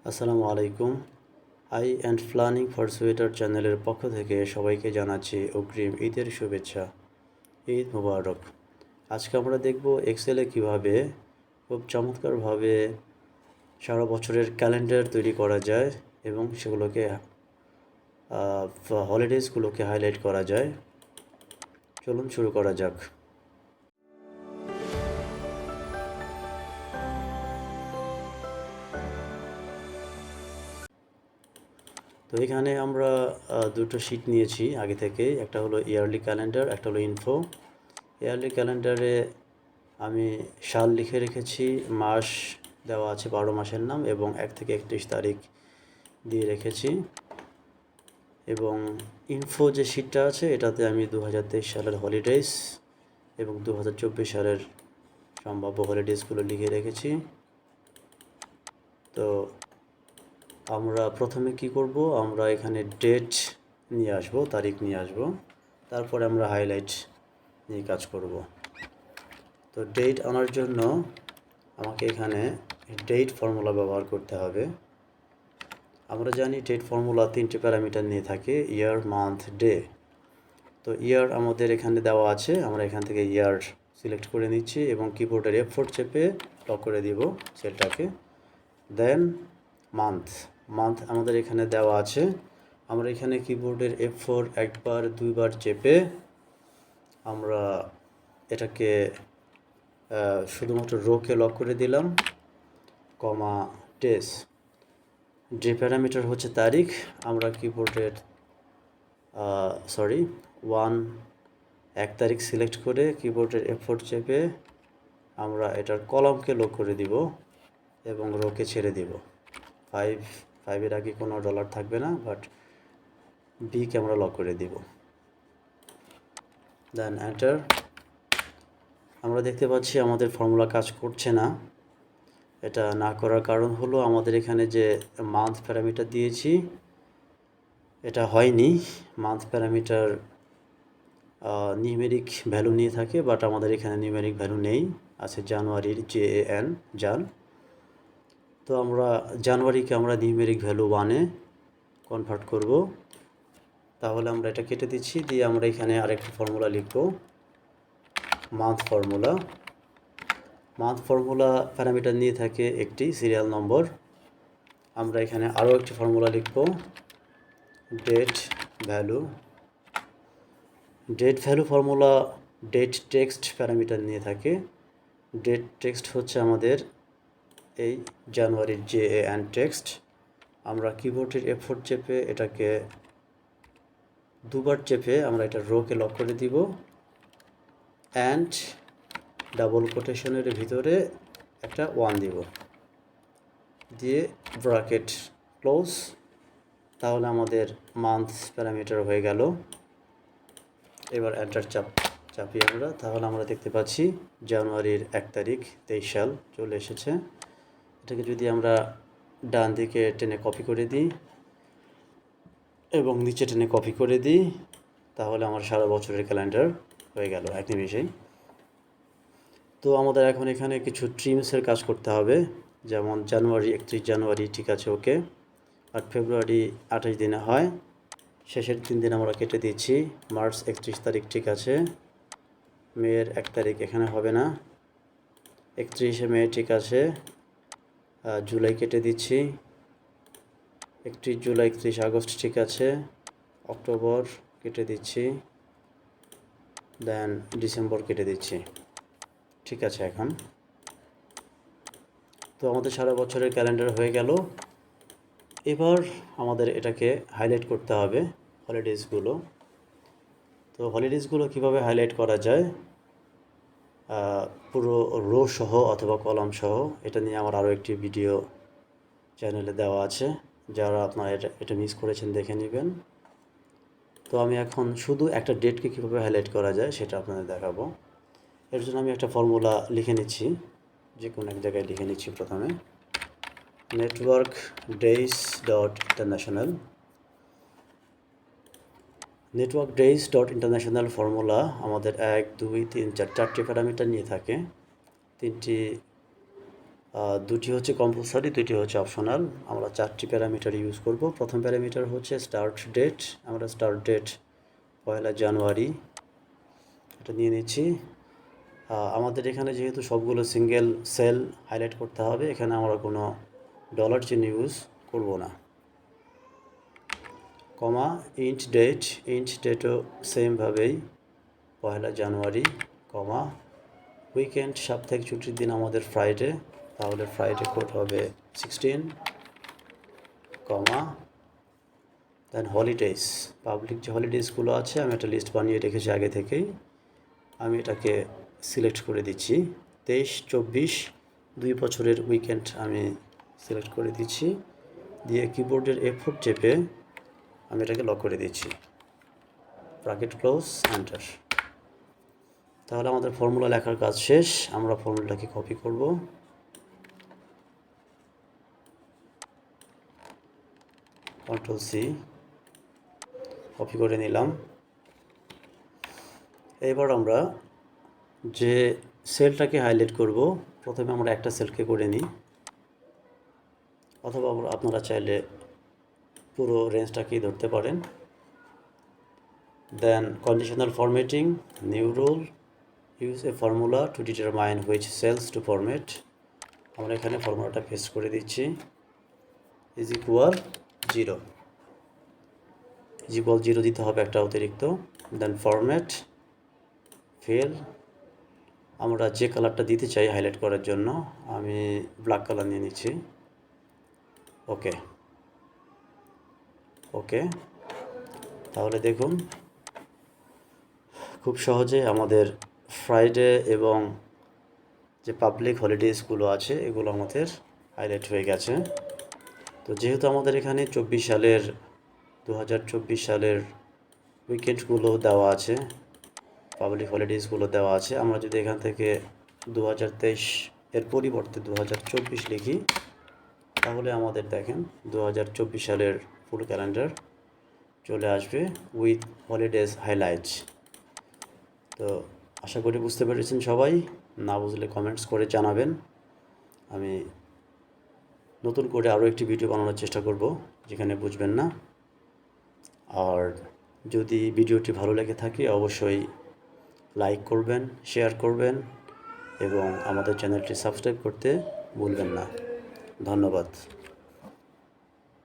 আসসালামু আলাইকুম। I and planning for sweater চ্যানেলের পক্ষ থেকে সবাইকে জানাচ্ছি অগ্রিম ঈদের শুভেচ্ছা। ঈদ মোবারক। আজকে আমরা দেখব এক্সেলে কিভাবে খুব চমৎকারভাবে সারা বছরের ক্যালেন্ডার তৈরি করা যায় এবং সেগুলোকে হলিডেজগুলোকে হাইলাইট করা যায়। চলুন শুরু করা যাক। তো এখানে আমরা দুটো শিট নিয়েছি আগে থেকে, একটা হলো ইয়ারলি ক্যালেন্ডার, একটা হলো ইনফো। ইয়ারলি ক্যালেন্ডারে আমি সাল লিখে রেখেছি, মাস দেওয়া আছে 12 মাসের নাম এবং 1 থেকে 31 তারিখ দিয়ে রেখেছি। এবং ইনফো যে শিটটা আছে এটাতে আমি 2023 সালের হলিডেজ এবং 2024 সালের সম্ভাব্য হলিডেজগুলো লিখে রেখেছি। তো আমরা প্রথমে কি করব, আমরা এখানে ডেট নিয়ে আসব, তারিখ নিয়ে আসব, তারপরে আমরা হাইলাইট নিয়ে কাজ করব। তো ডেট আনার জন্য আমাকে এখানে ডেট ফর্মুলা ব্যবহার করতে হবে। আমরা জানি ডেট ফর্মুলা 3টে প্যারামিটার নিয়ে থাকে, ইয়ার, মান্থ, ডে। তো ইয়ার আমাদের এখানে দেওয়া আছে, আমরা এখান থেকে ইয়ার সিলেক্ট করে নিচ্ছি এবং কিবোর্ডের F4 চেপে লক করে দিব সেলটাকে। দেন মান্থ, মান্থ আমাদের এখানে দেওয়া আছে, আমরা এখানে কিবোর্ডের F4 একবার দুইবার চেপে আমরা এটাকে শুধুমাত্র রোকে লক করে দিলাম, কমা ডেস। যে প্যারামিটার হচ্ছে তারিখ, আমরা কিবোর্ডের 1 তারিখ সিলেক্ট করে কিবোর্ডের F4 চেপে আমরা এটার কলামকে লক করে দিব এবং রোকে ছেড়ে দিব। 5 আগে কোনো ডলার থাকবে না, বাট বিকে আমরা লক করে দিব। Then enter. আমরা দেখতে পাচ্ছি আমাদের ফর্মুলা কাজ করছে না। এটা না করার কারণ হলো আমাদের এখানে যে মান্থ প্যারামিটার দিয়েছি এটা হয়নি। মান্থ প্যারামিটার নিউমেরিক ভ্যালু নিয়ে থাকে, বাট আমাদের এখানে নিউমেরিক ভ্যালু নেই, আছে জানুয়ারির JAN, জান। তো আমরা জানুয়ারিকে আমরা নিউমেরিক ভ্যালু 1-এ কনভার্ট করব। তাহলে আমরা এটা কেটে দিচ্ছি, দিয়ে আমরা এখানে আরেকটি ফর্মুলা লিখব, month formula. Month formula parameter নিয়ে থাকে একটি সিরিয়াল নম্বর। আমরা এখানে আরও একটি ফর্মুলা লিখব, date value. Date value formula date text parameter নিয়ে থাকে। ডেট টেক্সট হচ্ছে আমাদের এই জানুয়ারির JAN টেক্সট। আমরা কিবোর্ডের F4 চেপে এটাকে দুবার চেপে আমরা এটা রোকে লক করে দিব অ্যান্ড ডাবল কোটেশনের ভিতরে একটা 1 দিব, দিয়ে ব্র্যাকেট ক্লোজ। তাহলে আমাদের মান্থ প্যারামিটার হয়ে গেল। এবার এন্টার চাপি আমরা, তাহলে আমরা দেখতে পাচ্ছি জানুয়ারির 1 তারিখ 23 সাল চলে এসেছে। এটাকে যদি আমরা ডান দিকে টেনে কপি করে দিই এবং নিচে টেনে কপি করে দিই, তাহলে আমার সারা বছরের ক্যালেন্ডার হয়ে গেল এক নিমেষেই। তো আমাদের এখন এখানে কিছু ট্রিমসের কাজ করতে হবে, যেমন জানুয়ারি 31 জানুয়ারি ঠিক আছে, ওকে। আর ফেব্রুয়ারি 28 দিনে হয়, শেষের 3 দিন আমরা কেটে দিচ্ছি। মার্চ 31 তারিখ ঠিক আছে, মেয়ের 1 তারিখ এখানে হবে না, 31শে মে ঠিক আছে, জুলাই কেটে দিচ্ছি, 31 জুলাই 31 আগস্ট ঠিক আছে, অক্টোবর কেটে দিচ্ছি, দেন ডিসেম্বর কেটে দিচ্ছি, ঠিক আছে। এখন তো আমাদের সারা বছরের ক্যালেন্ডার হয়ে গেল। এবার আমাদের এটাকে হাইলাইট করতে হবে হলিডেজগুলো। তো হলিডেজগুলো কীভাবে হাইলাইট করা যায়, পুরো রো সহ অথবা কলাম সহ, এটা নিয়ে আমার আরও একটি ভিডিও চ্যানেলে দেওয়া আছে, যারা আপনারা এটা মিস করেছেন দেখে নেবেন। তো আমি এখন শুধু একটা ডেটকে কীভাবে হাইলাইট করা যায় সেটা আপনাদের দেখাবো। এর জন্য আমি একটা ফর্মুলা লিখে নিচ্ছি, যে কোনো এক জায়গায় লিখে নিচ্ছি প্রথমে, network days dot international. Network days dot international formula আমাদের 1 2 3 4 4টি প্যারামিটার নিয়ে থাকে। 3টি দুটি হচ্ছে কম্পালসারি, দুটি হচ্ছে অপশনাল। আমরা 4টি প্যারামিটার ইউজ করব। প্রথম প্যারামিটার হচ্ছে স্টার্ট ডেট। আমরা স্টার্ট ডেট 1 জানুয়ারি এটা নিয়ে নিচ্ছি। আমাদের এখানে যেহেতু সবগুলো সিঙ্গেল সেল হাইলাইট করতে হবে, এখানে আমরা কোনো ডলার চিহ্ন ইউজ করব না। কমা ইন্ট ডেটও সেমভাবেই 1 জানুয়ারি, কমা উইকেন্ড সাপ্তাহিক ছুটির দিন আমাদের ফ্রাইডে, তাহলে ফ্রাইডে কোড হবে 16, কমা দেন হলিডেজ, পাবলিক যে হলিডেজগুলো আছে আমি একটা লিস্ট বানিয়ে রেখেছি আগে থেকেই, আমি এটাকে সিলেক্ট করে দিচ্ছি। 23-24 2 বছরের উইকেন্ড আমি সিলেক্ট করে দিচ্ছি, দিয়ে কিবোর্ডের F4 চেপে আমি এটাকে লক করে দিচ্ছি, ব্র্যাকেট ক্লোজ, এন্টার। তাহলে আমাদের ফর্মুলা লেখার কাজ শেষ। আমরা ফর্মুলাটাকে কপি করব, Ctrl+C, কপি করে নিলাম। এবার আমরা যে সেলটাকে হাইলাইট করব, প্রথমে আমরা একটা সেলকে করে নিই, অথবা আপনারা চাইলে পুরো রেঞ্জটাকেই ধরতে পারেন। Then conditional formatting, new rule, use a formula to determine which cells to format. আমরা এখানে ফর্মুলাটা পেস্ট করে দিচ্ছি, ইজ ইকুয়াল 0, ইজ ইকুয়াল 0 দিতে হবে একটা অতিরিক্ত। দেন ফরম্যাট ফিল, আমরা যে কালারটা দিতে চাই হাইলাইট করার জন্য, আমি ব্ল্যাক কালার নিয়ে নিচ্ছি। ওকে, ওকে। তাহলে দেখুন খুব সহজে আমাদের ফ্রাইডে এবং যে পাবলিক হলিডেজগুলো আছে এগুলো আমাদের হাইলাইট হয়ে গেছে। তো যেহেতু আমাদের এখানে 2024 সালের উইকেন্ডগুলো দেওয়া আছে, পাবলিক হলিডেজগুলো দেওয়া আছে, আমরা যদি এখান থেকে 2023 এর পরিবর্তে 2024 লিখি, তাহলে আমাদের দেখেন 2024 সালের ফুল ক্যালেন্ডার চলে আসবে উইথ হলিডেজ হাইলাইটস। তো আশা করি বুঝতে পেরেছেন সবাই। না বুঝলে কমেন্টস করে জানাবেন, আমি নতুন করে আরও একটি ভিডিও বানানোর চেষ্টা করব যেখানে বুঝবেন না। আর যদি ভিডিওটি ভালো লেগে থাকে অবশ্যই লাইক করবেন, শেয়ার করবেন এবং আমাদের চ্যানেলটি সাবস্ক্রাইব করতে ভুলবেন না। ধন্যবাদ।